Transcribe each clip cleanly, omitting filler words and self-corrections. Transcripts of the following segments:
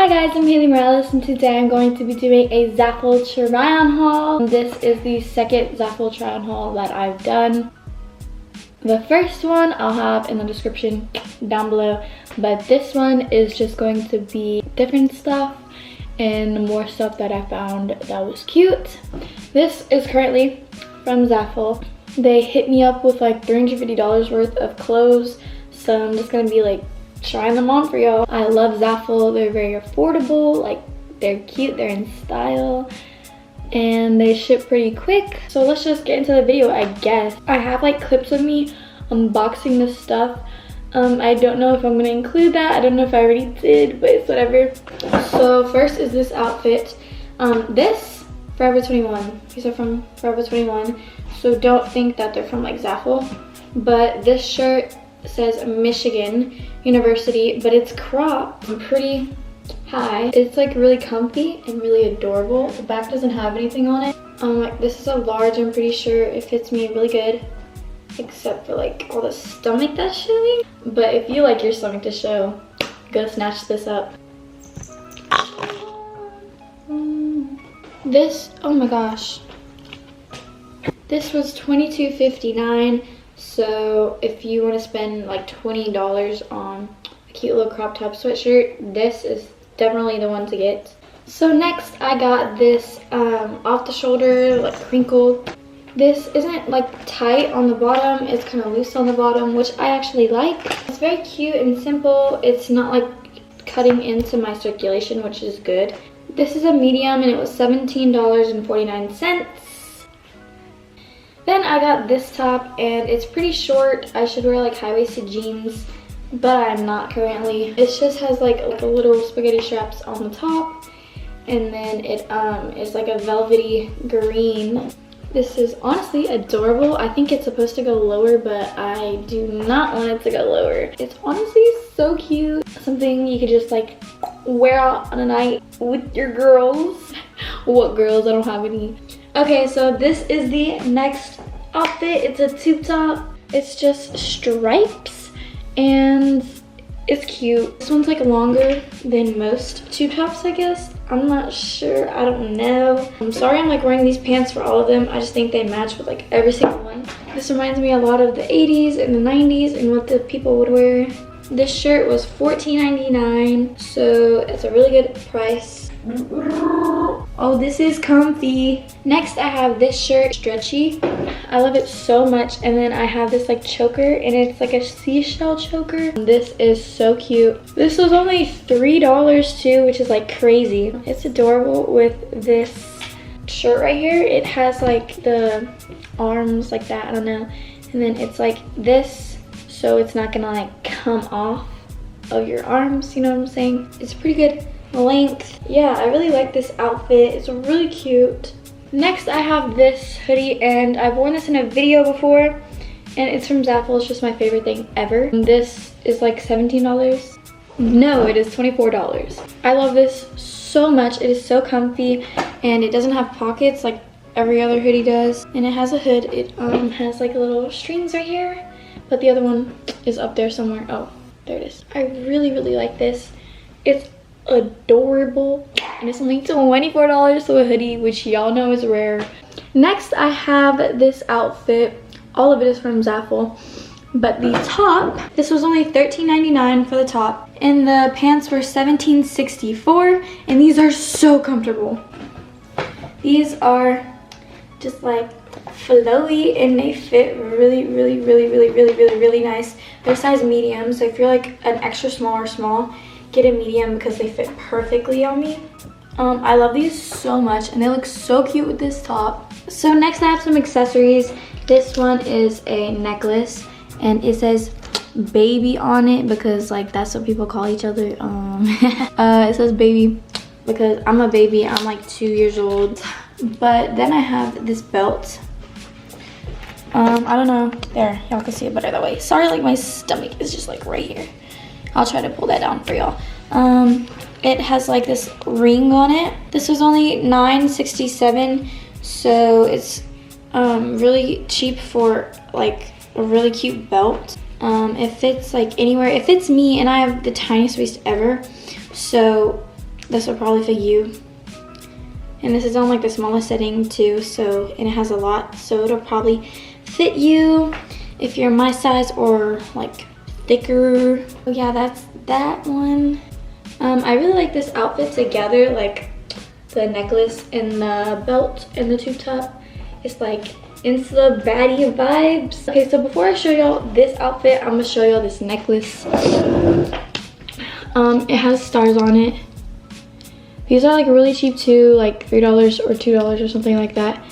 Hi guys, I'm Haley Morales and today I'm going to be doing a Zaful Try On Haul. This is the second Zaful Try On Haul that I've done. The first one I'll have in the description down below, but this one is just going to be different stuff and more stuff that I found that was cute. This is currently from Zaful. They hit me up with like $350 worth of clothes, so I'm just gonna be like trying them on for y'all. I love Zaful. They're very affordable, like they're cute, they're in style, and they ship pretty quick. So let's just get into the video, I guess. I have like clips of me unboxing this stuff. I don't know if I'm gonna include that. I don't know if I already did, but it's whatever. So first is this outfit. This, Forever 21. These are from Forever 21. So don't think that they're from like Zaful. But this shirt says Michigan University, but it's cropped and pretty high. It's like really comfy and really adorable. The back doesn't have anything on it. This is a large. I'm pretty sure it fits me really good, except for like all the stomach that's showing. But if you like your stomach to show, go snatch this up. This, oh my gosh, this was $22.59. So if you want to spend like $20 on a cute little crop top sweatshirt, this is definitely the one to get. So next I got this off the shoulder, like crinkled. This isn't like tight on the bottom, it's kind of loose on the bottom, which I actually like. It's very cute and simple. It's not like cutting into my circulation, which is good. This is a medium and it was $17.49. Then I got this top and it's pretty short. I should wear like high-waisted jeans, but I'm not currently. It just has like a little spaghetti straps on the top, and then it is like a velvety green. This is honestly adorable. I think it's supposed to go lower, but I do not want it to go lower. It's honestly so cute. Something you could just like wear out on a night with your girls. What girls? I don't have any. Okay, so this is the next outfit. It's a tube top. It's just stripes and it's cute. This one's like longer than most tube tops, I guess. I'm not sure, I don't know. I'm sorry I'm like wearing these pants for all of them. I just think they match with like every single one. This reminds me a lot of the 80s and the 90s and what the people would wear. This shirt was $14.99, so it's a really good price. Oh, this is comfy. Next I have this shirt, stretchy. I love it so much. And then I have this like choker, and it's like a seashell choker. This is so cute. This was only $3 too, which is like crazy. It's adorable with this shirt right here. It has like the arms like that, I don't know. And then it's like this, so it's not gonna like come off of your arms, you know what I'm saying? It's pretty good length. Yeah, I really like this outfit. It's really cute. Next I have this hoodie, and I've worn this in a video before, and it's from Zaful. It's just my favorite thing ever. And this is like $17. No, it is $24. I love this so much. It is so comfy, and it doesn't have pockets like every other hoodie does, and it has a hood. It has like little strings right here, but the other one is up there somewhere. Oh, there it is. I really like this. It's adorable, and it's only $24 for a hoodie, which y'all know is rare. Next I have this outfit. All of it is from Zaful, but the top, this was only $13.99 for the top, and the pants were $17.64, and these are so comfortable. These are just like flowy, and they fit really nice. They're size medium, so if you're like an extra small or small, get a medium because they fit perfectly on me. I love these so much, and they look so cute with this top. So next I have some accessories. This one is a necklace, and it says baby on it because like that's what people call each other. It says baby because I'm a baby. I'm like 2 years old. But then I have this belt. I don't know, there, y'all can see it better that way. Sorry, like my stomach is just like right here. I'll try to pull that down for y'all. It has like this ring on it. This was only $9.67, so it's really cheap for like a really cute belt. It fits like anywhere. It fits me, and I have the tiniest waist ever, so this will probably fit you. And this is on like the smallest setting too, so, and it has a lot, so it'll probably fit you if you're my size or like thicker. Oh yeah, that's that one. I really like this outfit together, like the necklace and the belt and the tube top. It's like Insta baddie vibes. Okay, so before I show y'all this outfit, I'm gonna show y'all this necklace. It has stars on it. These are like really cheap too, like $3 or $2 or something like that.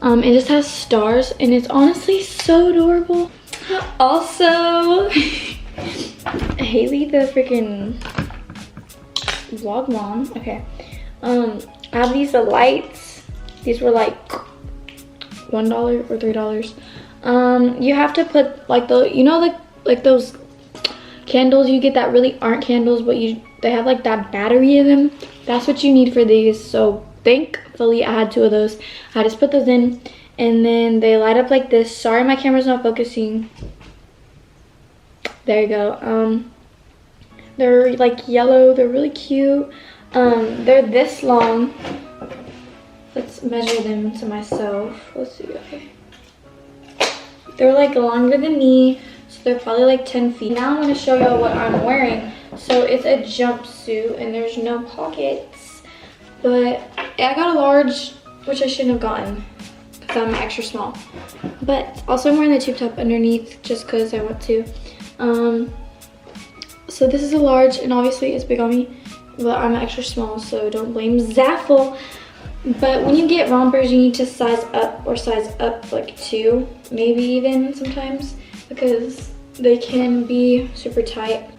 It just has stars and it's honestly so adorable. Also, Haley the freaking vlog mom. Okay. I have these lights. These were like $1 or $3. You have to put like the, you know, like those candles you get that really aren't candles, but they have like that battery in them. That's what you need for these. So thankfully I had 2 of those. I just put those in and then they light up like this. Sorry my camera's not focusing. There you go. They're like yellow. They're really cute. They're this long. Let's measure them to myself. Let's see. Okay. They're like longer than me, so they're probably like 10 feet. Now I'm going to show y'all what I'm wearing. So it's a jumpsuit and there's no pockets, but I got a large, which I shouldn't have gotten because I'm extra small. But also I'm wearing the tube top underneath just because I want to. So this is a large and obviously it's big on me, but I'm extra small, so don't blame Zaful. But when you get rompers, you need to size up or size up like 2, maybe even sometimes, because they can be super tight.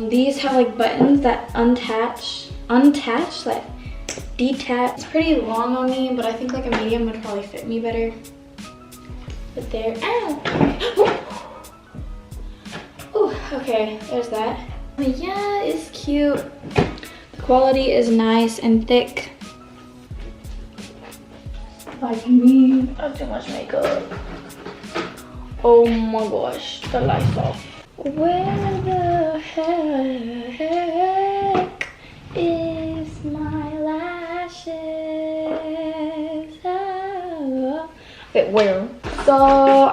These have like buttons that untouch, like detach. It's pretty long on me, but I think like a medium would probably fit me better. But there, ow! Oh, okay, there's that. But yeah, it's cute. The quality is nice and thick. Like me, I have too much makeup. Oh my gosh, the lights off. Where the heck is my lashes? Oh. Wait, where? So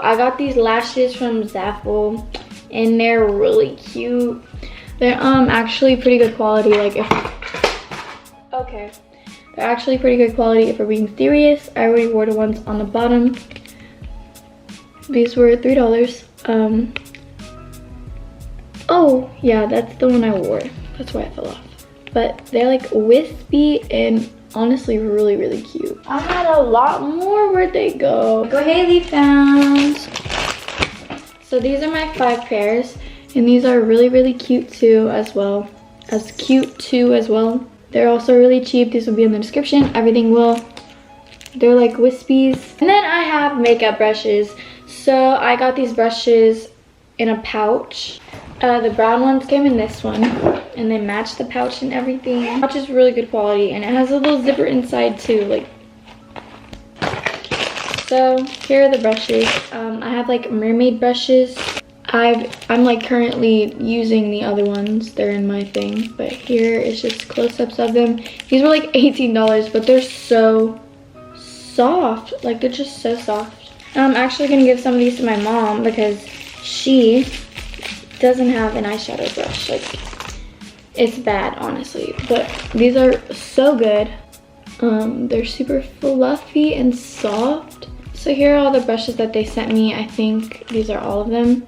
I got these lashes from Zaful and they're really cute. They're actually pretty good quality. Like okay. They're actually pretty good quality if we're being serious. I already wore the ones on the bottom. These were $3. Oh yeah, that's the one I wore. That's why it fell off. But they're like wispy and honestly really, really cute. I had a lot more. Where'd they go? Go Haley found. So these are my 5 pairs. And these are really, really cute too as well. They're also really cheap. These will be in the description. Everything will. They're like wispies. And then I have makeup brushes. So I got these brushes in a pouch. The brown ones came in this one. And they match the pouch and everything. The pouch is really good quality. And it has a little zipper inside too. Like. So here are the brushes. I have like mermaid brushes. I'm like currently using the other ones. They're in my thing, but here is just close-ups of them. These were like $18, but they're so soft. Like they're just so soft. I'm actually gonna give some of these to my mom because she doesn't have an eyeshadow brush. Like it's bad, honestly, but these are so good. They're super fluffy and soft. So here are all the brushes that they sent me. I think these are all of them.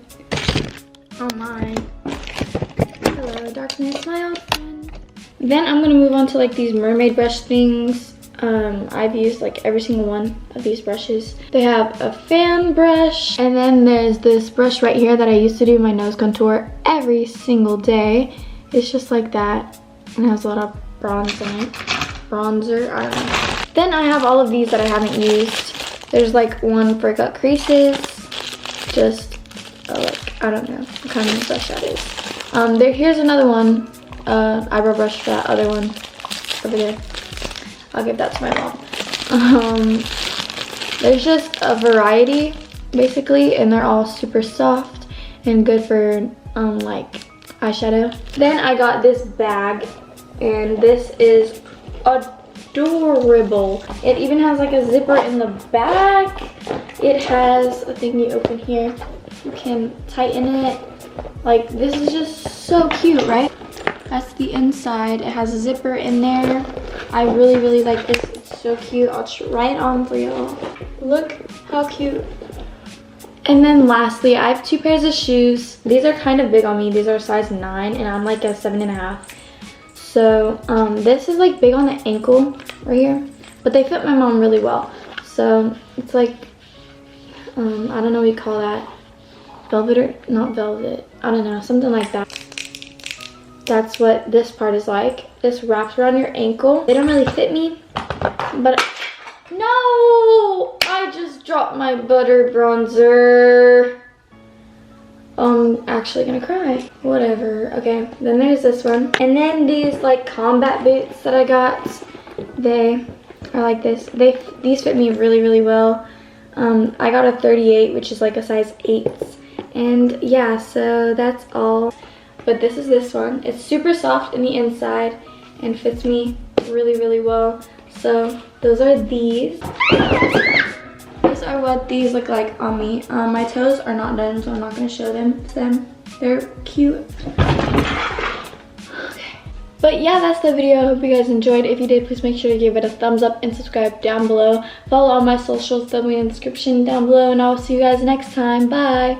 Oh my. Hello, darkness, my old friend. Then I'm gonna move on to like these mermaid brush things. I've used like every single one of these brushes. They have a fan brush, and then there's this brush right here that I used to do my nose contour every single day. It's just like that, and it has a lot of bronze in it. Bronzer, I don't know. Then I have all of these that I haven't used. There's like one for cut creases, just like, I don't know what kind of brush that is. Here's another one, eyebrow brush for that other one over there. I'll give that to my mom. There's just a variety basically, and they're all super soft and good for like eyeshadow. Then I got this bag and this is adorable. It even has like a zipper in the back. It has a thing you open here. You can tighten it. Like, this is just so cute, right? That's the inside. It has a zipper in there. I really, really like this. It's so cute. I'll try it on for y'all. Look how cute. And then lastly, I have 2 pairs of shoes. These are kind of big on me. These are size 9 and I'm like a 7.5. So this is like big on the ankle right here, but they fit my mom really well. So it's like, I don't know what you call that. Velvet or not velvet. I don't know, something like that. That's what this part is like. This wraps around your ankle. They don't really fit me, but no! I just dropped my butter bronzer. I'm actually gonna cry. Whatever. Okay, then there's this one. And then these like combat boots that I got. They are like this. These fit me really, really well. I got a 38, which is like a size 8. And yeah, so that's all. But this is this one. It's super soft in the inside and fits me really, really well. So those are these. These are what these look like on me. My toes are not done, so I'm not gonna show them to them. They're cute. Okay. But yeah, that's the video. I hope you guys enjoyed. If you did, please make sure to give it a thumbs up and subscribe down below. Follow all my socials, they'll be in the description down below, and I'll see you guys next time. Bye.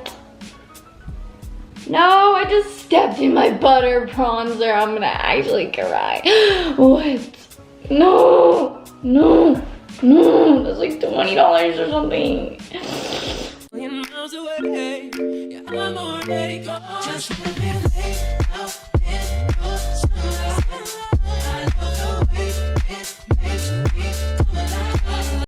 No, I just stepped in my butter bronzer. I'm gonna actually cry. What? No, no, no. That's like $20 or something. Miles away, yeah, I'm already gone. Just